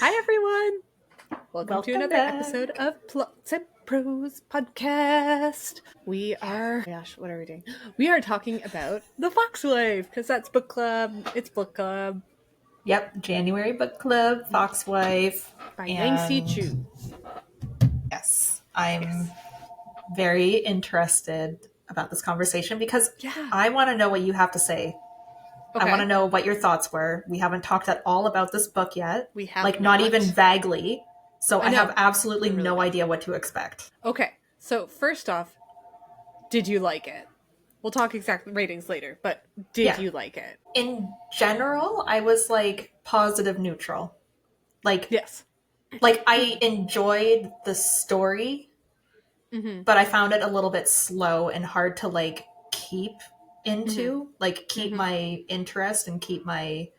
Hi, everyone. Welcome to another back. episode of Plots and Prose podcast. We are, what are we doing? We are talking about The Foxwife, because that's book club. It's book club. Yep, January book club, Foxwife. By Yangsze Choo. Yes, I'm very interested about this conversation because I want to know what you have to say. Okay. I want to know what your thoughts were. We haven't talked at all about this book yet. We have like not even vaguely. So I have absolutely really no idea what to expect. Okay, so first off, did you like it? We'll talk exact ratings later, but did you like it? In general, I was like positive neutral. Like, yes. Like I enjoyed the story, but I found it a little bit slow and hard to like keep into, like keep my interest and keep my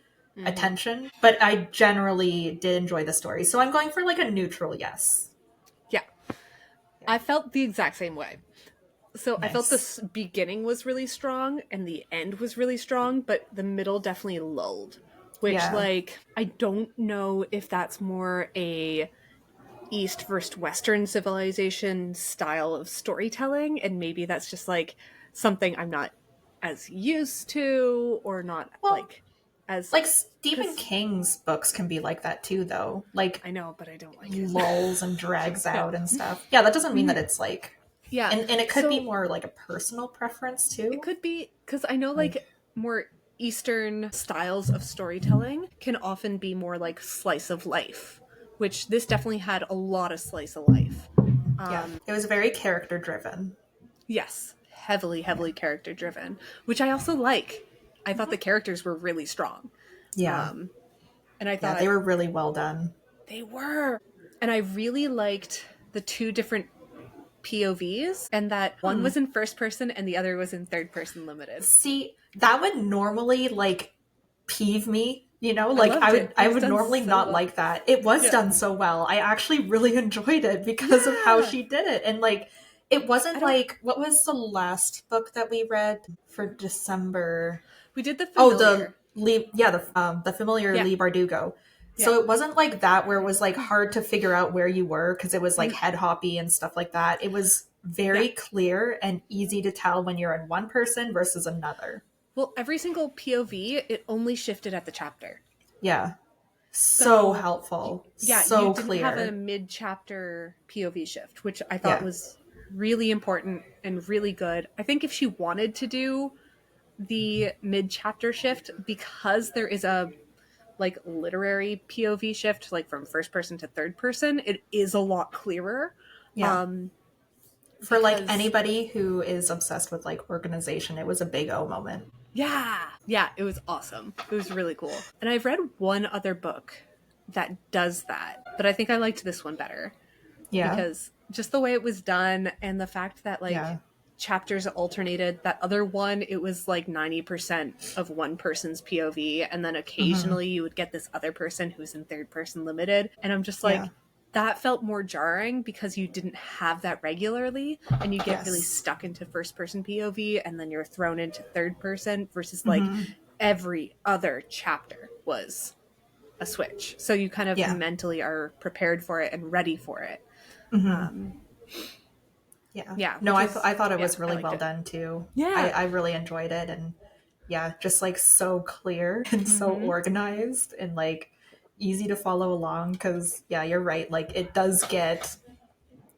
attention. But I generally did enjoy the story. So I'm going for like a neutral yes. Yeah. I felt the exact same way. So nice. I felt the beginning was really strong and the end was really strong, but the middle definitely lulled. Which, like, I don't know if that's more a East versus Western civilization style of storytelling, and maybe that's just, like, something I'm not as used to, or not, as... Like, Stephen King's books can be like that, too, though. Like, I know, but I don't like it. Lulls and drags out and stuff. Yeah, that doesn't mean that it's, like... Yeah. And it could be more, like, a personal preference, too. It could be, because I know, like more... Eastern styles of storytelling can often be more like slice of life, which this definitely had a lot of slice of life. It was very character driven. Yes, heavily character driven, which I also like. I thought the characters were really strong. Yeah. And I thought they were really well done. They were. And I really liked the two different POVs, and that one was in first person and the other was in third person limited. See, that would normally like peeve me, you know, like I would normally not like that. It was done so well. I actually really enjoyed it because of how she did it. And like it wasn't like, what was the last book that we read for December? We did the Familiar. The Familiar Lee Bardugo. So it wasn't like that where it was like hard to figure out where you were because it was like head hoppy and stuff like that. It was very clear and easy to tell when you're in one person versus another. Well, every single POV, it only shifted at the chapter. Yeah. So helpful. Yeah, so you didn't clear. have a mid-chapter POV shift, which I thought was really important and really good. I think if she wanted to do the mid-chapter shift, because there is a like literary POV shift, like from first person to third person, it is a lot clearer. Yeah. For like anybody who is obsessed with like organization, it was a big O moment. Yeah, it was awesome. It was really cool. And I've read one other book that does that, but I think I liked this one better. Yeah. Because just the way it was done and the fact that like chapters alternated. That other one, it was like 90% of one person's POV, and then occasionally you would get this other person who's in third person limited. And I'm just like, that felt more jarring because you didn't have that regularly, and you get really stuck into first person POV and then you're thrown into third person versus like every other chapter was a switch. So you kind of mentally are prepared for it and ready for it. No, I thought it was really well done too. I really enjoyed it, and just like so clear and so organized and like easy to follow along, because you're right, like it does get,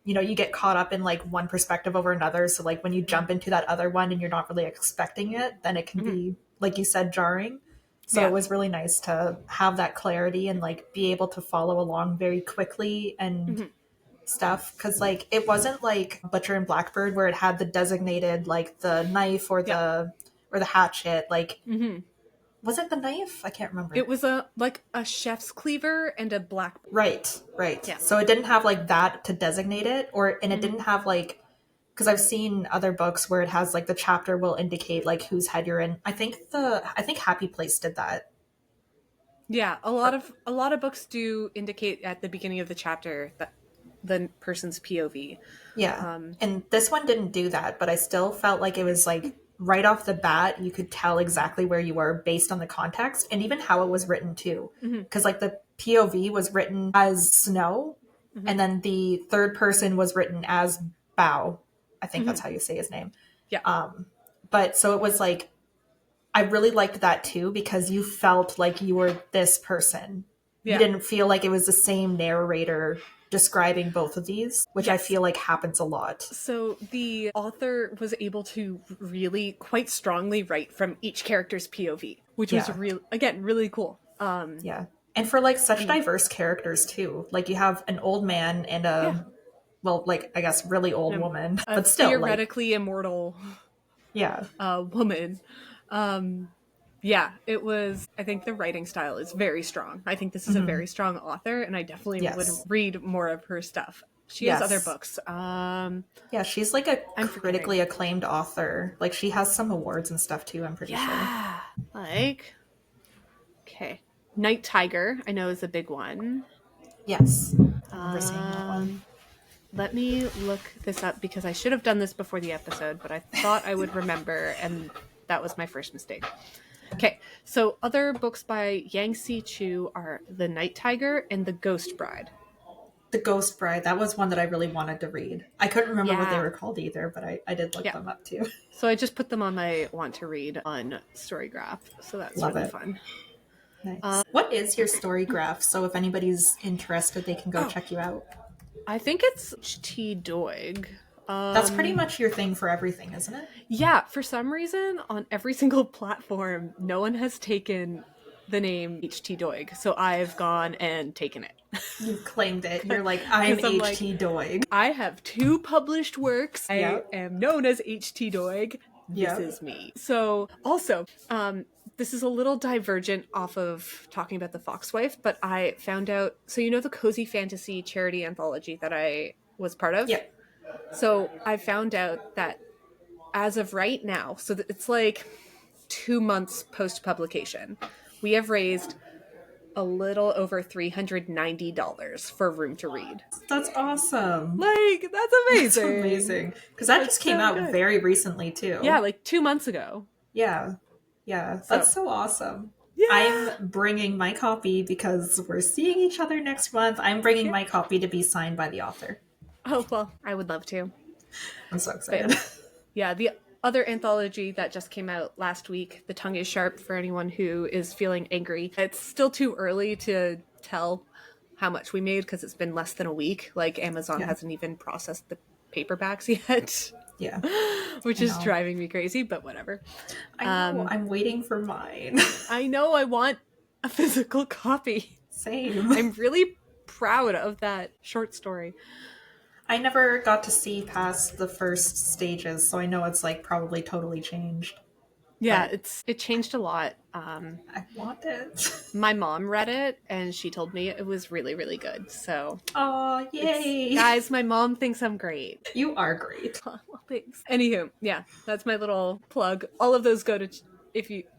you get caught up in like one perspective over another, so like when you jump into that other one and you're not really expecting it, then it can be, like you said, jarring. So it was really nice to have that clarity and like be able to follow along very quickly and stuff, because like it wasn't like Butcher and Blackbird where it had the designated like the knife or the hatchet, like was it the knife? I can't remember. It was a chef's cleaver and a black. Right. So it didn't have like that to designate it, and it didn't have like, because I've seen other books where it has like the chapter will indicate like whose head you're in. I think Happy Place did that. Yeah, a lot of books do indicate at the beginning of the chapter that the person's POV. Yeah. And this one didn't do that, but I still felt like it was like right off the bat, you could tell exactly where you were based on the context and even how it was written too. Because like the POV was written as Snow, and then the third person was written as Bao. I think that's how you say his name. Yeah. But so it was like, I really liked that too, because you felt like you were this person. You didn't feel like it was the same narrator describing both of these, which I feel like happens a lot. So the author was able to really quite strongly write from each character's POV, which was really cool. Yeah. And for like such diverse characters too. Like you have an old man and a well, like I guess really old woman, but still theoretically immortal woman. Yeah, it was, I think the writing style is very strong. I think this is a very strong author, and I definitely would read more of her stuff. She has other books. Yeah, she's like a critically acclaimed author. Like she has some awards and stuff too, I'm pretty sure. Like, okay. Night Tiger, I know, is a big one. Yes. I remember seeing that one. Let me look this up because I should have done this before the episode, but I thought I would remember, and that was my first mistake. Okay, so other books by Yangsze Choo are The Night Tiger and The Ghost Bride. The Ghost Bride, that was one that I really wanted to read. I couldn't remember what they were called either, but I did look them up too. So I just put them on my want to read on Storygraph, so that's really fun. Nice. What is your Storygraph? So if anybody's interested, they can go check you out. I think it's H.T. Doig. That's pretty much your thing for everything, isn't it? Yeah, for some reason, on every single platform, no one has taken the name H.T. Doig, so I've gone and taken it. You claimed it. You're like, I'm H.T. Doig. I have 2 published works. I am known as H.T. Doig. This is me. So, also, this is a little divergent off of talking about the Foxwife, but I found out, so you know the Cozy Fantasy charity anthology that I was part of? Yeah. So I found out that as of right now, so it's like 2 months post-publication, we have raised a little over $390 for Room to Read. That's awesome. Like, that's amazing. That's amazing. Because that just came out very recently, too. Yeah, like 2 months ago. Yeah. Yeah. That's so awesome. Yeah. I'm bringing my copy because we're seeing each other next month. I'm bringing my copy to be signed by the author. Oh, well, I would love to. I'm so excited. Yeah, the other anthology that just came out last week, The Tongue is Sharp, for anyone who is feeling angry. It's still too early to tell how much we made because it's been less than a week. Like, Amazon hasn't even processed the paperbacks yet. Yeah. Which is driving me crazy, but whatever. I know. I'm waiting for mine. I know. I want a physical copy. Same. I'm really proud of that short story. I never got to see past the first stages, so I know it's like probably totally changed. Yeah, it changed a lot. I want it. My mom read it, and she told me it was really, really good. So, oh, yay! Guys, my mom thinks I'm great. You are great. Well, thanks. Anywho, yeah, that's my little plug. All of those go to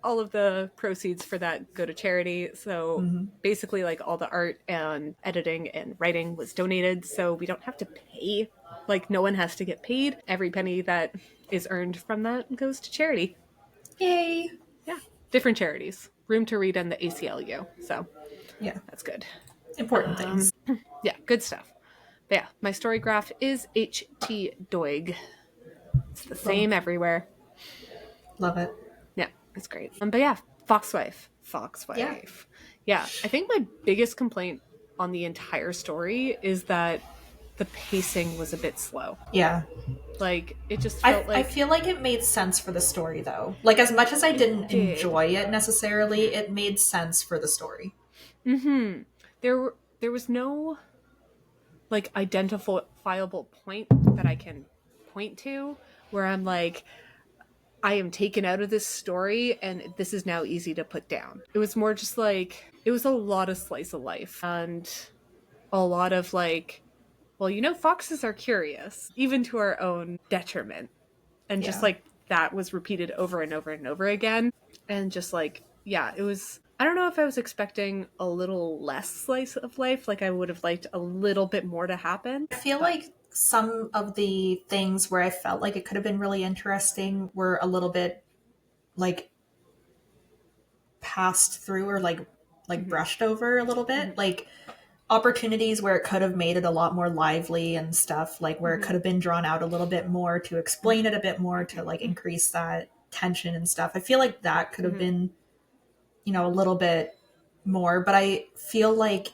all of the proceeds for that go to charity. So basically, like, all the art and editing and writing was donated, so we don't have to pay. Like, no one has to get paid. Every penny that is earned from that goes to charity. Yay! Yeah, different charities. Room to Read and the ACLU. So yeah, that's good. Important things. Yeah, good stuff. But yeah, my Storygraph is H.T. Doig. It's the same everywhere. Love it. Yeah, it's great. But yeah, Foxwife. Yeah, I think my biggest complaint on the entire story is that the pacing was a bit slow. Yeah. Like, it just felt I feel like it made sense for the story, though. Like, as much as I didn't enjoy it necessarily, it made sense for the story. Mm-hmm. There was no, like, identifiable point that I can point to where I'm like, I am taken out of this story and this is now easy to put down. It was more just like, it was a lot of slice of life and a lot of like, well, you know, foxes are curious, even to our own detriment. And just like that was repeated over and over and over again. And just like, yeah, it was, I don't know if I was expecting a little less slice of life. Like I would have liked a little bit more to happen. I feel like some of the things where I felt like it could have been really interesting were a little bit like passed through or like like brushed over a little bit. Like opportunities where it could have made it a lot more lively and stuff, like where it could have been drawn out a little bit more to explain it a bit more, to like increase that tension and stuff. I feel like that could have been, you know, a little bit more, but I feel like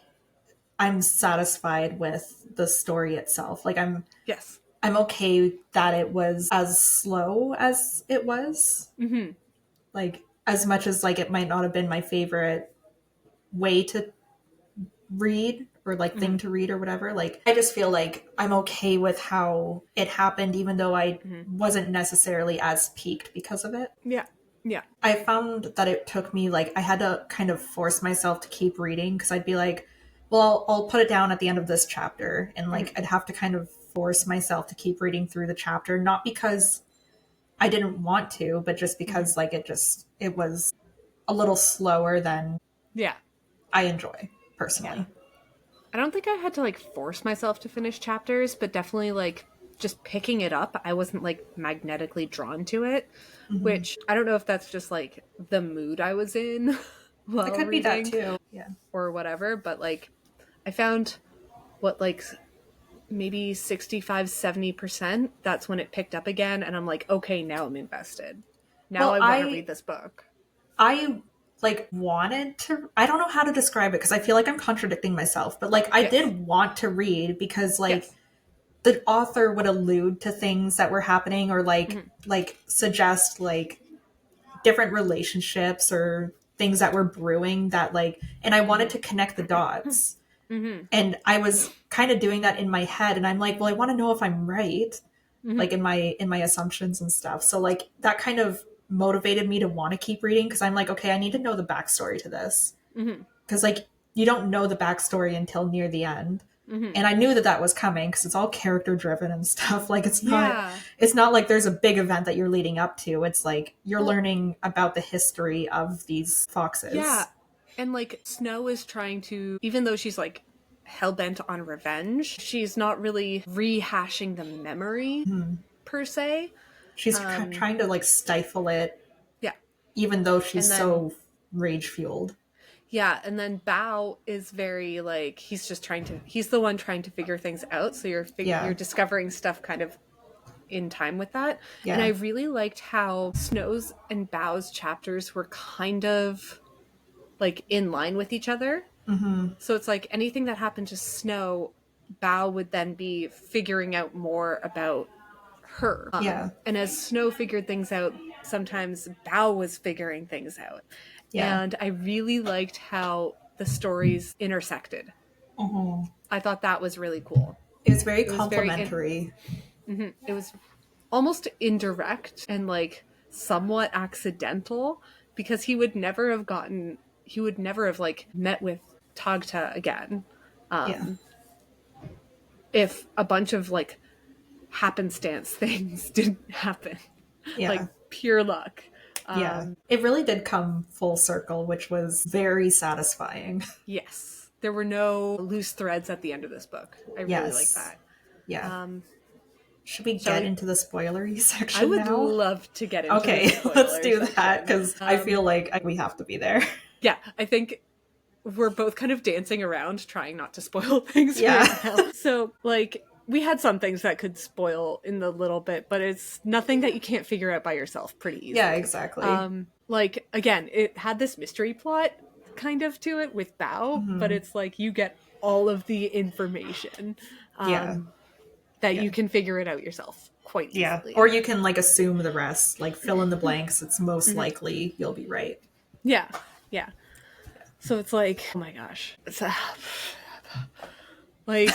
I'm satisfied with the story itself. Like I'm okay that it was as slow as it was. Like as much as like it might not have been my favorite way to read or like thing to read or whatever, like I just feel like I'm okay with how it happened, even though I wasn't necessarily as piqued because of it. I found that it took me, like, I had to kind of force myself to keep reading, because I'd be like, well, I'll put it down at the end of this chapter, and like I'd have to kind of force myself to keep reading through the chapter, not because I didn't want to, but just because like it was a little slower than I enjoy personally. I don't think I had to like force myself to finish chapters, but definitely like just picking it up, I wasn't like magnetically drawn to it, which I don't know if that's just like the mood I was in while It could reading, be that too, or whatever. But like I found what, like maybe 65-70%, that's when it picked up again, and I'm like, okay, now I'm invested. Now I want to read this book. I like wanted to, I don't know how to describe it because I feel like I'm contradicting myself, but like I did want to read because like the author would allude to things that were happening, or like suggest like different relationships or things that were brewing, that like, and I wanted to connect the dots. And I was kind of doing that in my head, and I'm like, well, I want to know if I'm right, like in my assumptions and stuff. So like that kind of motivated me to want to keep reading, because I'm like, okay, I need to know the backstory to this, because like you don't know the backstory until near the end. And I knew that that was coming because it's all character driven and stuff. Like it's not like there's a big event that you're leading up to. It's like you're learning about the history of these foxes. Yeah. And like Snow is trying to, even though she's like hell-bent on revenge, she's not really rehashing the memory per se. She's trying to like stifle it. Yeah. Even though she's so rage-fueled. Yeah, and then Bao is very like, he's the one trying to figure things out, so you're discovering stuff kind of in time with that. And I really liked how Snow's and Bao's chapters were kind of like in line with each other. So it's like anything that happened to Snow, Bao would then be figuring out more about her. And as Snow figured things out, sometimes Bao was figuring things out. And I really liked how the stories intersected. I thought that was really cool. It was very complimentary. It was almost indirect and like somewhat accidental, because he would never have like met with Tagta again if a bunch of like happenstance things didn't happen. Like pure luck. It really did come full circle, which was very satisfying. Yes. There were no loose threads at the end of this book. I really like that. Should we get into the spoilery section? I would love to get into the spoilery let's do that, because I feel like we have to be there. Yeah, I think we're both kind of dancing around trying not to spoil things right now. So, like, we had some things that could spoil in the little bit, but it's nothing that you can't figure out by yourself pretty easily. Yeah, exactly. Like, again, it had this mystery plot kind of to it with Bao, but it's like you get all of the information that you can figure it out yourself quite easily. Or you can, like, assume the rest, like, fill in the blanks. It's most likely you'll be right. Yeah. So it's like, oh my gosh. It's like,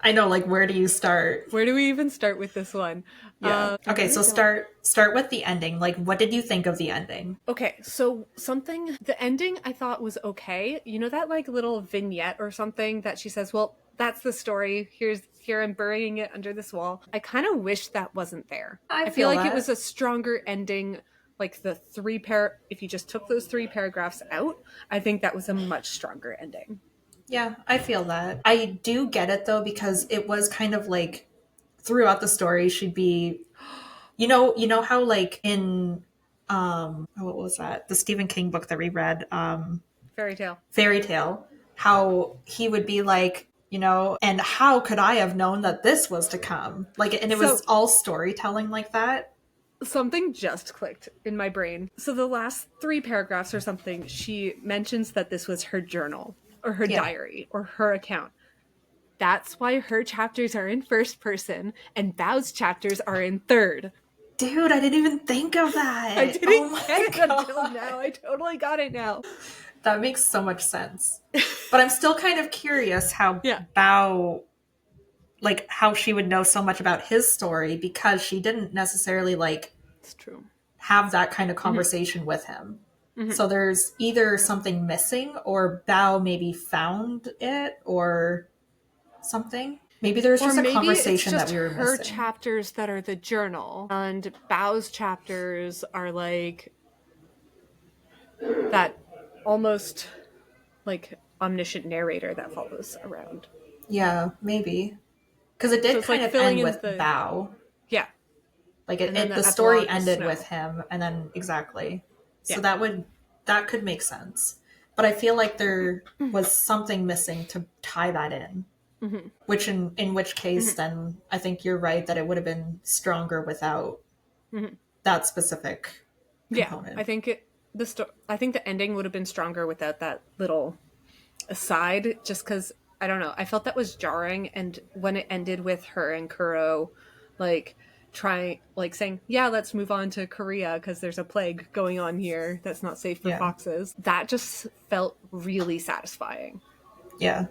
I know, like, where do you start? Where do we even start with this one? Okay, so start with the ending. Like, what did you think of the ending? Okay, so the ending I thought was okay. You know that like little vignette or something that she says, well, that's the story. Here I'm burying it under this wall. I kind of wish that wasn't there. I feel like it was a stronger ending. Like if you just took those 3 paragraphs out, I think that was a much stronger ending. Yeah, I feel that. I do get it though, because it was kind of like throughout the story she'd be, you know how like in what was that? The Stephen King book that we read, fairy tale, how he would be like, you know, and how could I have known that this was to come? Like, and it was all storytelling like that. Something just clicked in my brain. So the last 3 paragraphs or something, she mentions that this was her journal or her diary or her account. That's why her chapters are in first person and Bao's chapters are in third. Dude, I didn't even think of that. I didn't get it until now. I totally got it now. That makes so much sense. But I'm still kind of curious how Bao, like, how she would know so much about his story, because she didn't necessarily, like, it's true, have that kind of conversation with him. So there's either something missing, or Bao maybe found it, or something. Maybe there's just a conversation that we were missing. Her chapters that are the journal, and Bao's chapters are like that almost like omniscient narrator that follows around. Yeah, maybe. Because it did kind of end with Bao. Yeah. Like the story ended with him, and then So that could make sense. But I feel like there was something missing to tie that in. Which in which case, then I think you're right that it would have been stronger without that specific component. Yeah, I think I think the ending would have been stronger without that little aside, just because I don't know. I felt that was jarring, and when it ended with her and Kuro, like saying, "Yeah, let's move on to Korea because there's a plague going on here that's not safe for foxes." That just felt really satisfying. Yeah.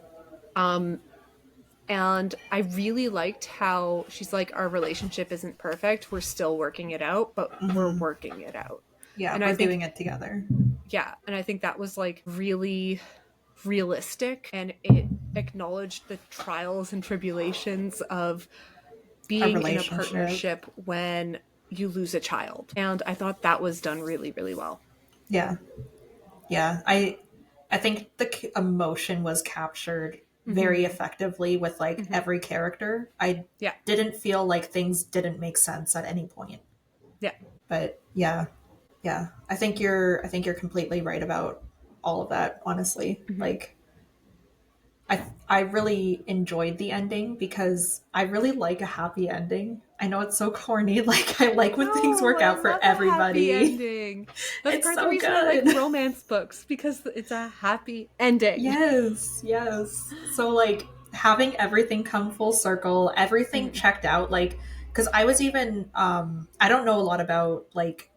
And I really liked how she's like, our relationship isn't perfect. We're still working it out, but we're working it out. Yeah, and we're doing it together. Yeah, and I think that was like really realistic, and it acknowledged the trials and tribulations of being in a partnership when you lose a child. And I thought that was done really, really well. Yeah. Yeah, I think the emotion was captured very effectively with like every character. I didn't feel like things didn't make sense at any point. Yeah. But yeah. I think you're completely right about all of that, honestly. Like I really enjoyed the ending because I really like a happy ending. I know it's so corny. Like I like when things work out for everybody. Happy ending. That's part of the reason I like romance books, because it's a happy ending. Yes. So like having everything come full circle, everything checked out. Like, because I was even I don't know a lot about like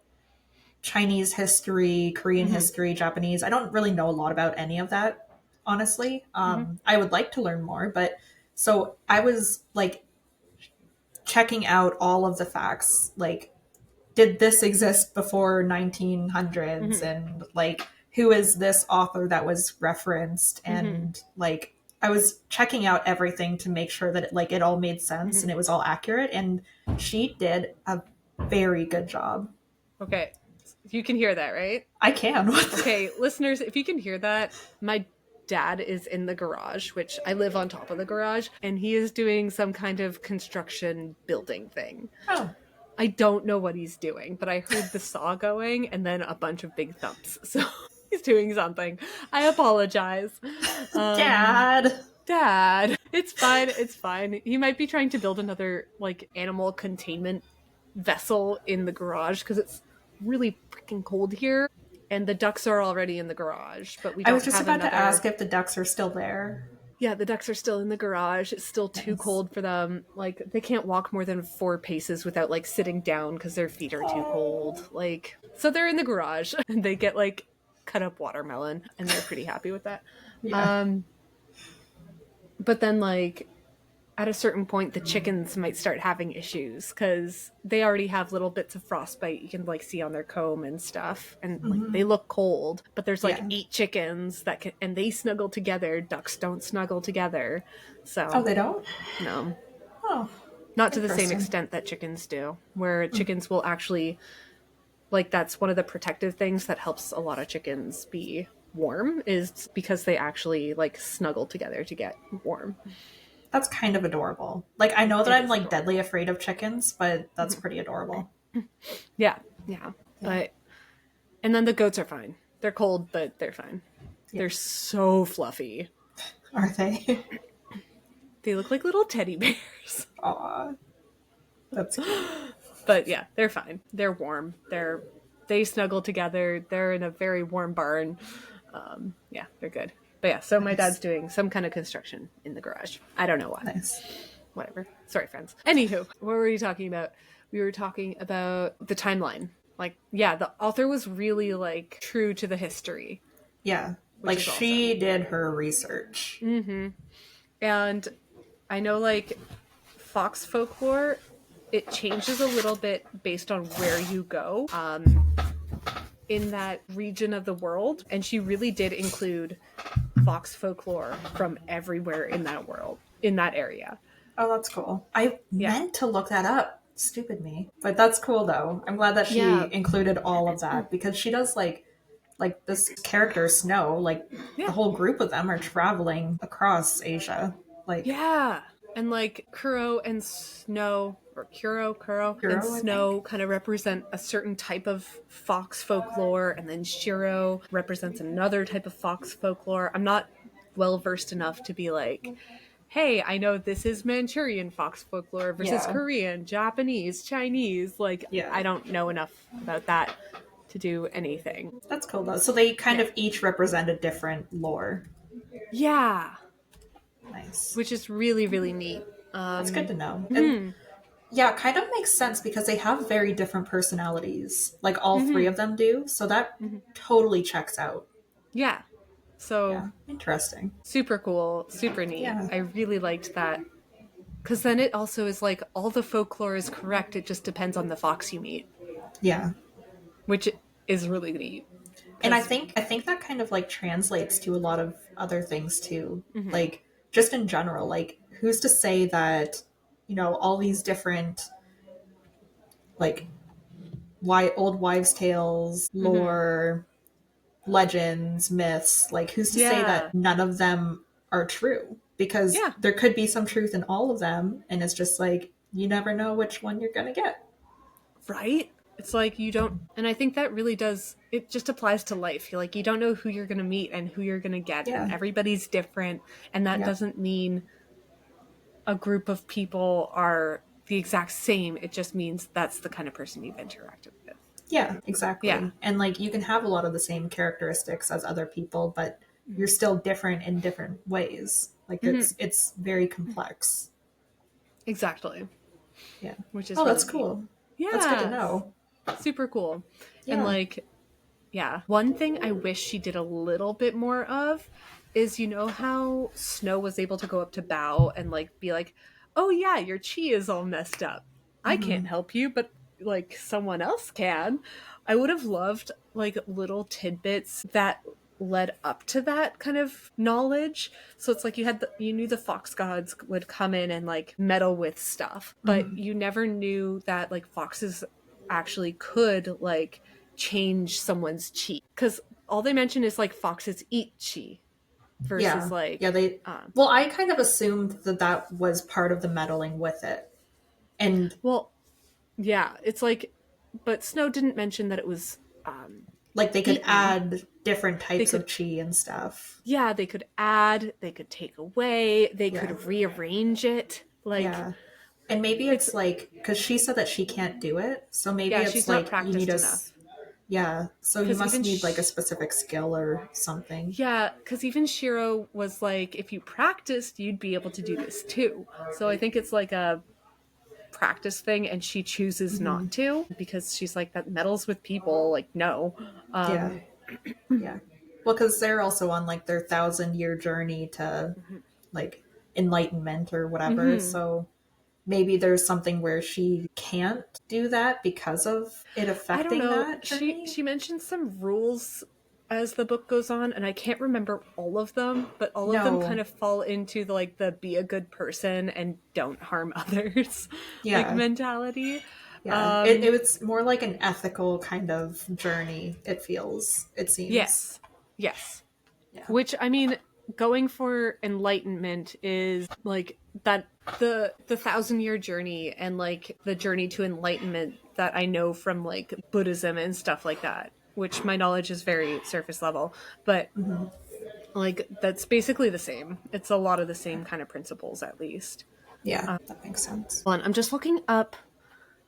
Chinese history, Korean history, Japanese. I don't really know a lot about any of that, honestly. I would like to learn more, but so I was like checking out all of the facts, like did this exist before 1900s, and like who is this author that was referenced, and like I was checking out everything to make sure that it all made sense and it was all accurate, and she did a very good job. Okay. You can hear that, right? I can. Okay, listeners, if you can hear that, my dad is in the garage, which I live on top of the garage, and he is doing some kind of construction building thing. Oh. I don't know what he's doing, but I heard the saw going and then a bunch of big thumps. So he's doing something. I apologize. Dad. It's fine. He might be trying to build another like animal containment vessel in the garage because it's really freaking cold here, and the ducks are already in the garage, but we don't. I was just about to ask if the ducks are still there. Yeah, the ducks are still in the garage. It's still too cold for them. Like, they can't walk more than 4 paces without like sitting down because their feet are too cold. Like, so they're in the garage and they get like cut up watermelon, and they're pretty happy with that. But then like at a certain point, the chickens might start having issues because they already have little bits of frostbite you can like see on their comb and stuff, and like they look cold. But there's like 8 chickens that can, and they snuggle together. Ducks don't snuggle together, so they don't. No, not to the same extent that chickens do. Where chickens will actually, like, that's one of the protective things that helps a lot of chickens be warm, is because they actually like snuggle together to get warm. That's kind of adorable. Like, I know that I'm like deadly afraid of chickens, but that's pretty adorable. Yeah. But, and then the goats are fine. They're cold, but they're fine. They're so fluffy. Are they? They look like little teddy bears. Aw. That's cute. But yeah, they're fine. They're warm. They snuggle together. They're in a very warm barn. Yeah, they're good. But yeah, so my dad's doing some kind of construction in the garage. I don't know why. Nice. Whatever. Sorry, friends. Anywho, what were we talking about? We were talking about the timeline. Like, yeah, the author was really, like, true to the history. Yeah. Like, she did her research. Mm-hmm. And I know, like, Fox Folklore, it changes a little bit based on where you go in that region of the world. And she really did include Fox Folklore from everywhere in that world, in that area. Oh, that's cool. I meant to look that up. Stupid me. But that's cool, though. I'm glad that she included all of that, because she does, like this character, Snow, like, the whole group of them are traveling across Asia. Like, yeah. And, like, Kuro and Snow, or Kuro and Snow kind of represent a certain type of fox folklore, and then Shiro represents another type of fox folklore. I'm not well versed enough to be like, hey, I know this is Manchurian fox folklore versus Korean, Japanese, Chinese. Like, I don't know enough about that to do anything. That's cool, though. So they kind of each represent a different lore. Yeah. Nice. Which is really, really neat. That's good to know. And yeah, it kind of makes sense because they have very different personalities. Like, all three of them do. So that totally checks out. Yeah. So interesting. Super cool. Super neat. Yeah. I really liked that. Because then it also is like, all the folklore is correct. It just depends on the fox you meet. Yeah. Which is really neat. And I think that kind of, like, translates to a lot of other things too. Like, just in general, like, who's to say that, you know, all these different, like, old wives' tales, lore, legends, myths, like, who's to say that none of them are true? Because there could be some truth in all of them, and it's just like, you never know which one you're gonna get. Right? It's like, you don't, and I think that really does, it just applies to life. You're like, you don't know who you're gonna meet and who you're gonna get, and everybody's different, and that doesn't mean a group of people are the exact same. It just means that's the kind of person you've interacted with. Yeah, exactly. Yeah. And, like, you can have a lot of the same characteristics as other people, but you're still different in different ways. Like, it's very complex. Exactly. Yeah. Which is that's cool. Yeah. That's good to know. Super cool. Yeah. And, like, one thing I wish she did a little bit more of is, you know how Snow was able to go up to Bao and, like, be like, oh yeah, your chi is all messed up. I can't help you, but, like, someone else can. I would have loved, like, little tidbits that led up to that kind of knowledge. So it's like you knew the fox gods would come in and, like, meddle with stuff, but you never knew that, like, foxes actually could, like, change someone's chi, because all they mention is, like, foxes eat chi versus they well, I kind of assumed that was part of the meddling with it. And it's like, but Snow didn't mention that it was like, they could add different types of chi and stuff. Yeah, they could add, they could take away, they could rearrange it. Like, and maybe it's like, because she said that she can't do it, so maybe it's she's like, not practiced you need enough. So you must need, like, a specific skill or something. Yeah, because even Shiro was like, if you practiced, you'd be able to do this too. So I think it's like a practice thing, and she chooses not to, because she's like, that meddles with people, like, no. Well, because they're also on, like, their 1,000-year journey to like, enlightenment or whatever, so maybe there's something where she can't do that because of it affecting that journey. She mentions some rules as the book goes on, and I can't remember all of them, but all of them kind of fall into the, like, the be a good person and don't harm others like mentality. Yeah, it was more like an ethical kind of journey, it seems. Yes. Yeah. Which, I mean, going for enlightenment is, like, that the 1,000-year journey and, like, the journey to enlightenment that I know from, like, Buddhism and stuff like that, which my knowledge is very surface level, but Like, that's basically the same. It's a lot of the same kind of principles, at least. Yeah, that makes sense. Hold on, I'm just looking up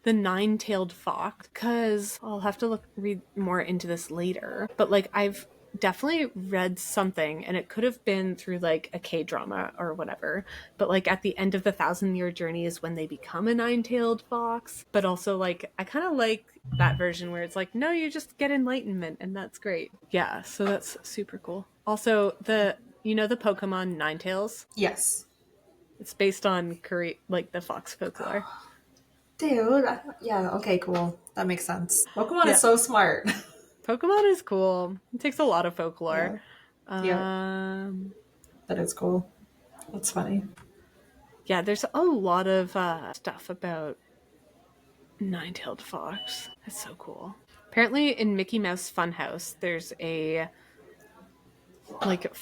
the nine-tailed fox because I'll have to read more into this later. But like, I've definitely read something, and it could have been through like a K-drama or whatever, but like at the end of the 1,000-year journey is when they become a nine-tailed fox. But also, like, I kind of like that version where it's like, no, you just get enlightenment, and that's great. Yeah, so that's super cool. Also, the Pokemon Ninetales? Yes. It's based on like the fox folklore. Dude, yeah, okay, cool. That makes sense. Pokemon is so smart. Pokemon is cool. It takes a lot of folklore. Yeah. That is cool. That's funny. Yeah, there's a lot of stuff about Nine-Tailed Fox. That's so cool. Apparently in Mickey Mouse Funhouse, there's a like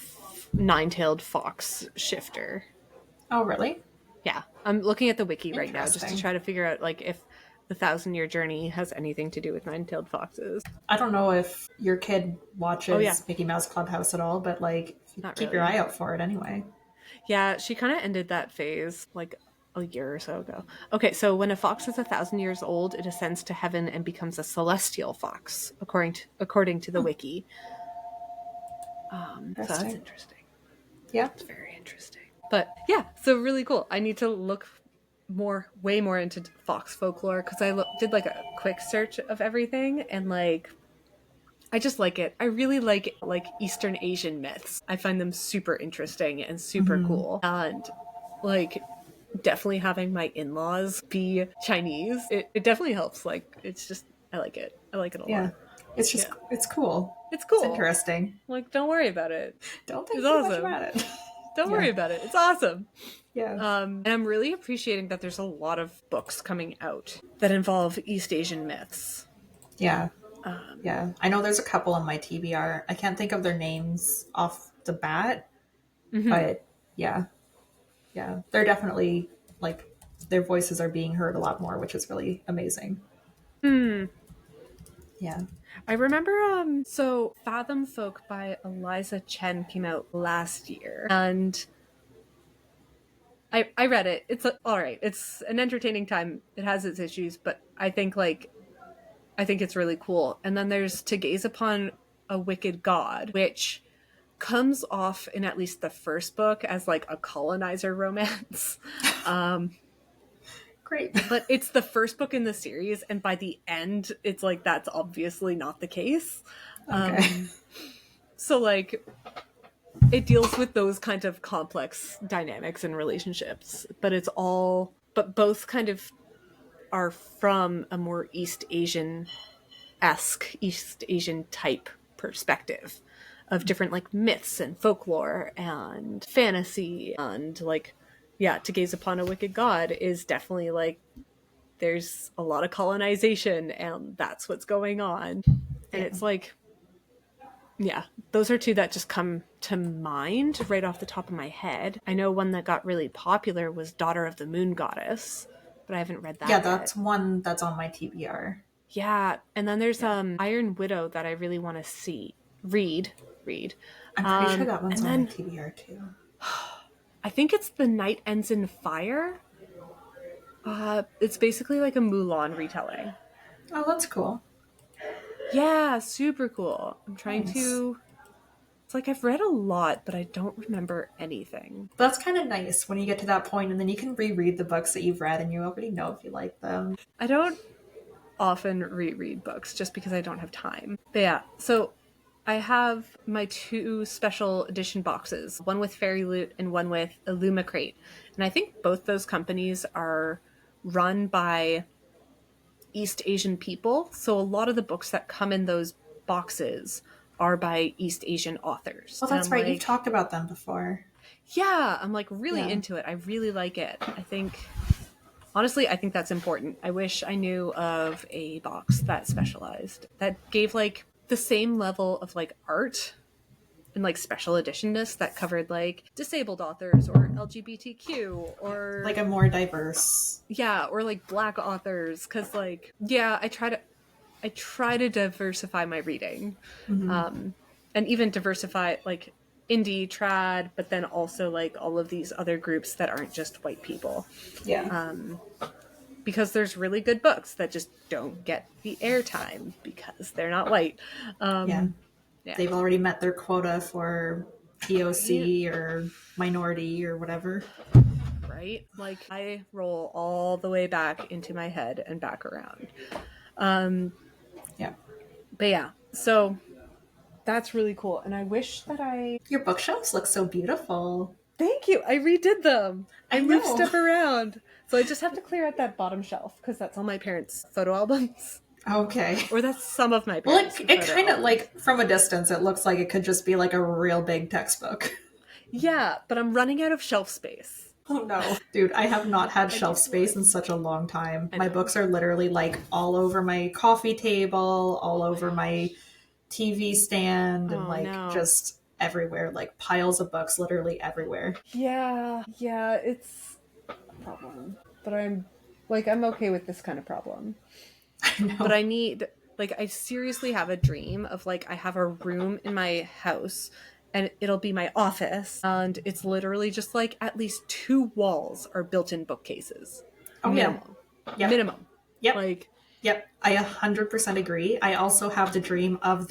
Nine-Tailed Fox shifter. Oh, really? Yeah. I'm looking at the wiki right now just to try to figure out like if the 1,000-year journey has anything to do with nine-tailed foxes. I don't know if your kid watches Mickey Mouse Clubhouse at all, but like keep your eye out for it anyway. Yeah, she kind of ended that phase like a year or so ago. Okay, so when a fox is 1,000 years old, it ascends to heaven and becomes a celestial fox, according to the wiki. So that's interesting. Yeah, it's very interesting. But yeah, so really cool. I need to look way more into fox folklore because I did like a quick search of everything, and like I just like it. I really like Eastern Asian myths. I find them super interesting and super cool. And like definitely having my in-laws be Chinese, it definitely helps. Like it's just I like it. I like it a lot. It's just it's cool. It's cool. It's interesting. Like don't worry about it. Don't think too much about it. Don't worry about it. It's awesome. Yeah. And I'm really appreciating that there's a lot of books coming out that involve East Asian myths. Yeah. Yeah. I know there's a couple on my TBR. I can't think of their names off the bat, but yeah. Yeah. They're definitely like their voices are being heard a lot more, which is really amazing. Yeah. I remember, so Fathom Folk by Eliza Chen came out last year, and I read it. It's all right. It's an entertaining time. It has its issues, but I think it's really cool. And then there's To Gaze Upon a Wicked God, which comes off in at least the first book as like a colonizer romance. Great. But it's the first book in the series, and by the end, it's like that's obviously not the case. Okay. So like it deals with those kind of complex dynamics and relationships, but both kind of are from a more East Asian type perspective of different like myths and folklore and fantasy. And like, yeah, To Gaze Upon a Wicked God is definitely like there's a lot of colonization and that's what's going on. And it's like, yeah, those are two that just come to mind right off the top of my head. I know one that got really popular was Daughter of the Moon Goddess, but I haven't read that yet. That's one that's on my TBR. Yeah, and then there's Iron Widow that I really want to read. I'm pretty sure that one's on my TBR too. I think it's The Night Ends in Fire. It's basically like a Mulan retelling. Oh, that's cool. Yeah, super cool. I'm trying to... It's like I've read a lot, but I don't remember anything. That's kind of nice when you get to that point, and then you can reread the books that you've read and you already know if you like them. I don't often reread books just because I don't have time. But yeah, so I have my 2 special edition boxes, one with Fairy Loot and one with Illumicrate. And I think both those companies are run by East Asian people. So a lot of the books that come in those boxes are by East Asian authors. Well, that's right. You've talked about them before. Yeah, I'm like really into it. I really like it. Honestly, I think that's important. I wish I knew of a box that specialized, that gave like the same level of like art and like special editionness that covered like disabled authors or LGBTQ or like a more diverse. Yeah, or like Black authors. Cause like, yeah, I try to diversify my reading. And even diversify like indie trad, but then also like all of these other groups that aren't just white people. Yeah. Because there's really good books that just don't get the airtime because they're not white. Yeah. They've already met their quota for POC or minority or whatever. Right? Like, I roll all the way back into my head and back around. Yeah. But yeah, so that's really cool. And I wish that Your bookshelves look so beautiful. Thank you. I redid them. I moved know. stuff around. So I just have to clear out that bottom shelf because that's all my parents' photo albums. Okay. Or that's some of my parents' Well, it kind of, like, from a distance, it looks like it could just be, like, a real big textbook. Yeah, but I'm running out of shelf space. Oh, no. Dude, I have not had shelf space in such a long time. My books are literally, like, all over my coffee table, all over my TV stand, and, just everywhere. Like, piles of books literally everywhere. Yeah, it's a problem. But I'm okay with this kind of problem. I know. But I need, like, I seriously have a dream of, like, I have a room in my house and it'll be my office, and it's literally just like at least 2 walls are built-in bookcases. Oh, minimum. Yeah. Yep. Minimum. Yep. Like, yep. I 100% agree. I also have the dream of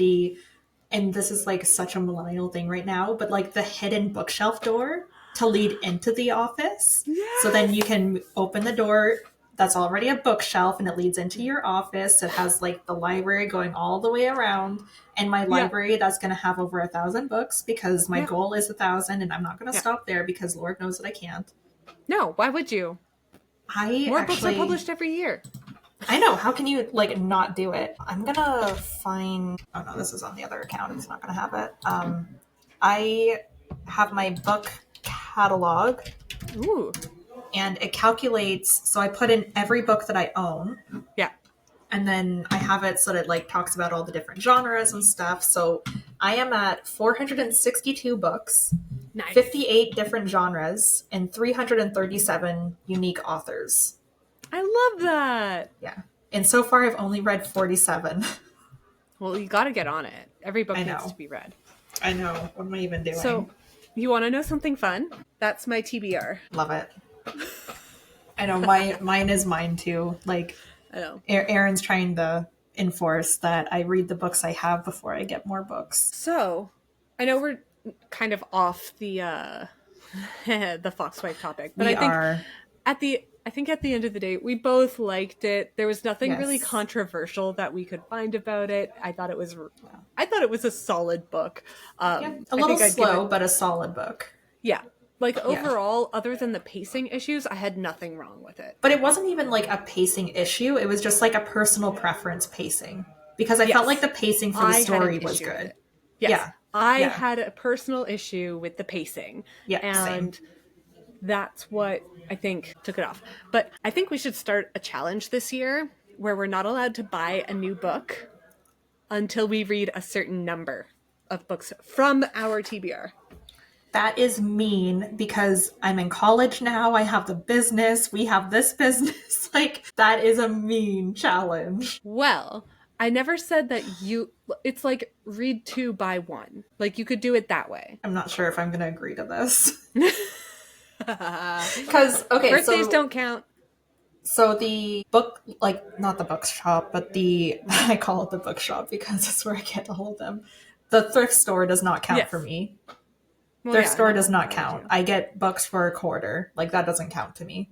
and this is like such a millennial thing right now, but like the hidden bookshelf door to lead into the office. yes! So then you can open the door that's already a bookshelf and it leads into your office. It has like the library going all the way around, and my library that's going to have over 1,000 books because my goal is 1,000, and I'm not going to stop there because Lord knows that I can't. No, why would you? More books are published every year. I know. How can you like not do it? I'm gonna find. Oh no, this is on the other account. It's not gonna have it. I have my book catalog. Ooh. And it calculates. So I put in every book that I own. Yeah. And then I have it so that it like talks about all the different genres and stuff. So I am at 462 books, nice. 58 different genres, and 337 unique authors. I love that. Yeah. And so far I've only read 47. Well, you got to get on it. Every book needs to be read. I know. What am I even doing? So, you want to know something fun? That's my TBR. Love it. I know. Mine is mine too. Like, I know. Erin's trying to enforce that I read the books I have before I get more books. So, I know we're kind of off the the Foxwife topic, but I think at the end of the day, we both liked it. There was nothing really controversial that we could find about it. I thought it was a solid book. A little slow, but a solid book. Yeah. Like, overall, other than the pacing issues, I had nothing wrong with it. But it wasn't even like a pacing issue. It was just like a personal preference pacing. Because I felt like the pacing for the story was good. Yes. Yeah. I had a personal issue with the pacing. Yeah. And same. That's what I think took it off. But I think we should start a challenge this year where we're not allowed to buy a new book until we read a certain number of books from our TBR. That is mean because I'm in college now. I have the business. We have this business. Like, that is a mean challenge. Well, I never said that it's like read 2, buy 1. Like, you could do it that way. I'm not sure if I'm going to agree to this. Because, okay, birthdays don't count. So the book, like, not the bookshop, but I call it the bookshop because that's where I get all of them. The thrift store does not count for me. Well, thrift store does not count. I get books for a quarter. Like, that doesn't count to me.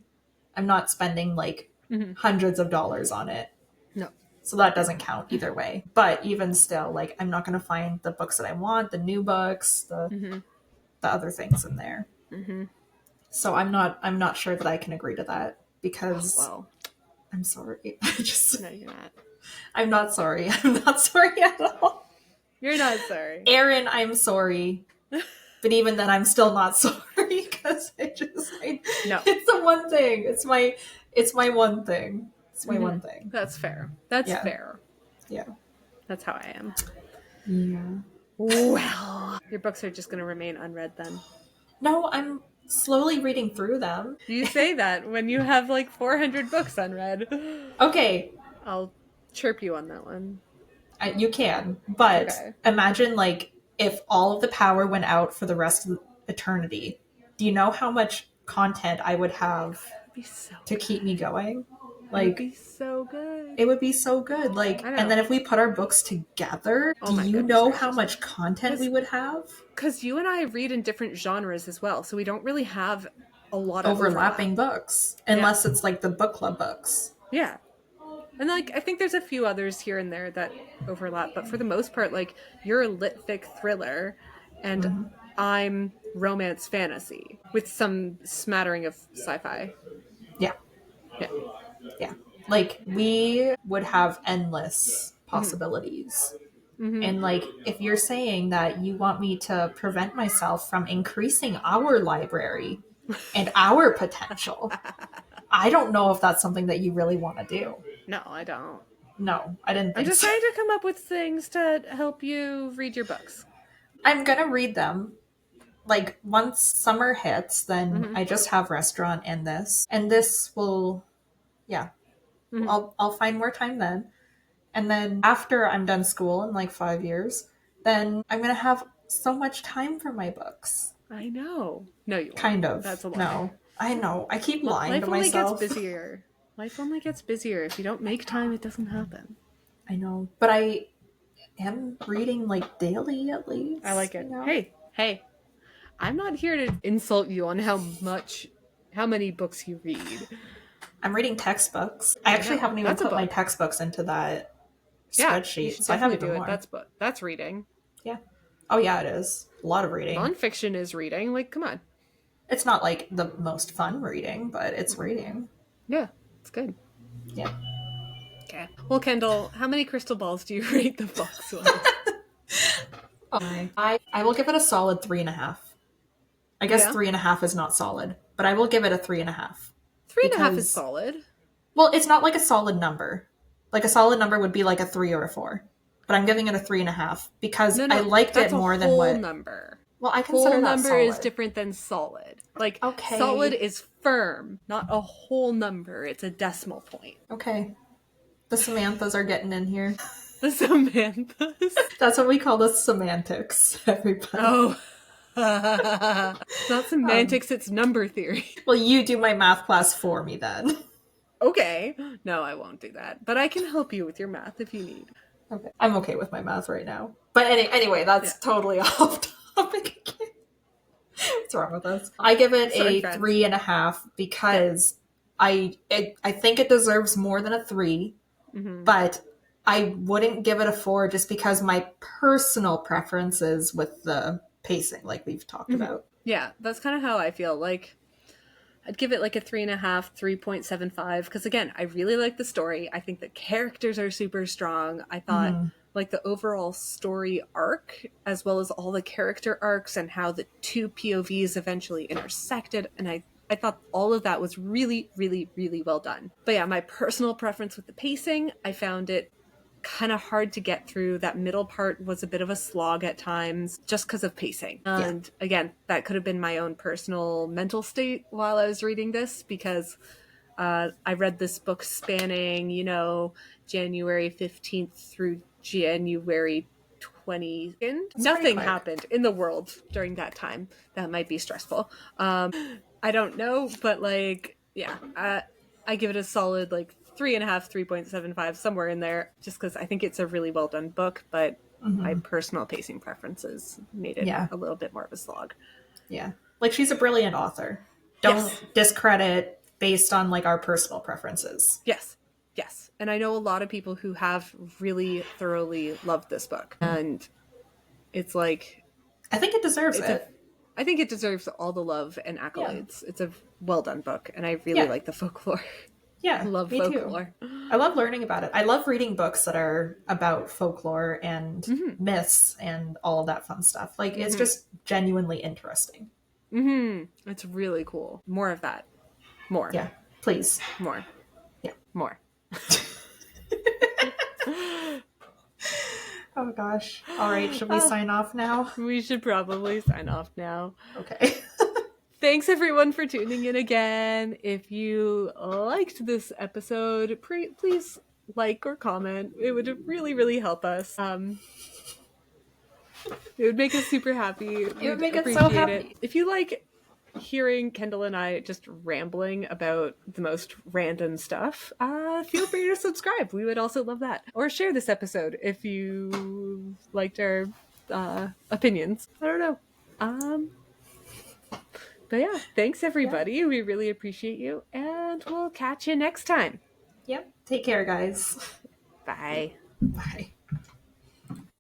I'm not spending, like, hundreds of dollars on it. No. So that doesn't count either way. But even still, like, I'm not going to find the books that I want, the new books, the other things in there. Mm-hmm. So I'm not sure that I can agree to that because I'm sorry. No, you're not. I'm not sorry. I'm not sorry at all. You're not sorry. Erin, I'm sorry. But even then I'm still not sorry because no. It's the one thing. It's my one thing. It's my one thing. That's fair. That's fair. Yeah. That's how I am. Yeah. Well, your books are just going to remain unread then. No, I'm slowly reading through them. You say that when you have like 400 books unread. Okay. I'll chirp you on that one. You can, but imagine like if all of the power went out for the rest of eternity, do you know how much content I would have to keep me going? Like, it would be so good. It would be so good. Like, and then if we put our books together, do you know how much content we would have? Because you and I read in different genres as well, so we don't really have a lot of overlapping books, unless it's like the book club books. Yeah. And like, I think there's a few others here and there that overlap, but for the most part, like, you're a lit fic thriller, and I'm romance fantasy with some smattering of sci-fi. Yeah. Like, we would have endless possibilities. And like, if you're saying that you want me to prevent myself from increasing our library and our potential, I don't know if that's something that you really want to do. No, I don't. No, I didn't think I'm just trying to come up with things to help you read your books. I'm gonna read them. Like, once summer hits, then I just have restaurant and this will, I'll find more time then. And then after I'm done school in like 5 years, then I'm gonna have so much time for my books. I know. No, you won't. Kind of. That's a lie. No, I know. I keep lying to myself. Life only gets busier. Life only gets busier. If you don't make time, it doesn't happen. I know, but I am reading like daily at least. I like it. You know? Hey, I'm not here to insult you on how many books you read. I'm reading textbooks. I actually haven't even put my textbooks into that spreadsheet, so I have even more. That's reading. Yeah. Oh yeah, it is. A lot of reading. Nonfiction is reading. Like, come on. It's not like the most fun reading, but it's reading. Yeah, it's good. Yeah. Okay. Well, Kendall, how many crystal balls do you rate the books with? I will give it a solid 3.5. I guess 3.5 is not solid, but I will give it a 3.5. 3.5 is solid. Well, it's not like a solid number. Like, a solid number would be like a 3 or a 4. But I'm giving it a 3.5 because I liked it more than what number. Well, I consider whole that number solid. Is different than solid. Like, solid is firm, not a whole number. It's a decimal point. Okay. The Samanthas are getting in here. The Samanthas? That's what we call the semantics, everybody. Oh. It's not semantics, it's number theory. Well, you do my math class for me then. Okay. No, I won't do that. But I can help you with your math if you need. Okay. I'm okay with my math right now. But anyway, that's totally off topic again. What's wrong with us? I give it a 3.5 because I think it deserves more than a 3, but I wouldn't give it a 4 just because my personal preferences with the pacing, like we've talked about. Yeah, that's kind of how I feel. Like, I'd give it like a 3.5, 3.75, because again, I really like the story. I think the characters are super strong. I thought like the overall story arc, as well as all the character arcs and how the two POVs eventually intersected, and I thought all of that was really, really, really well done. But yeah, my personal preference with the pacing, I found it kind of hard to get through. That middle part was a bit of a slog at times just because of pacing. And again, that could have been my own personal mental state while I was reading this, because I read this book spanning, January 15th through January 20th. Nothing happened in the world during that time. That might be stressful. I don't know, but like, I give it a solid like 3.5, 3.75, somewhere in there, just because I think it's a really well done book, but my personal pacing preferences made it a little bit more of a slog. Yeah. Like, she's a brilliant author. Don't discredit based on like our personal preferences. Yes. And I know a lot of people who have really thoroughly loved this book. And it's like, I think it deserves it. I think it deserves all the love and accolades. It's a well done book, and I really like the folklore. Yeah, I love me folklore. Too. I love learning about it. I love reading books that are about folklore and myths and all of that fun stuff. Like, it's just genuinely interesting. It's really cool. More of that. More. Yeah, please. More. Yeah. More. Oh gosh. All right, should we sign off now? We should probably sign off now. Okay. Thanks everyone for tuning in again. If you liked this episode, please like or comment. It would really, really help us. It would make us super happy. It would make us so happy. If you like hearing Kendall and I just rambling about the most random stuff, feel free to subscribe. We would also love that. Or share this episode if you liked our opinions. I don't know. But yeah, thanks everybody. Yeah. We really appreciate you, and we'll catch you next time. Yep. Take care, guys. Bye. Bye.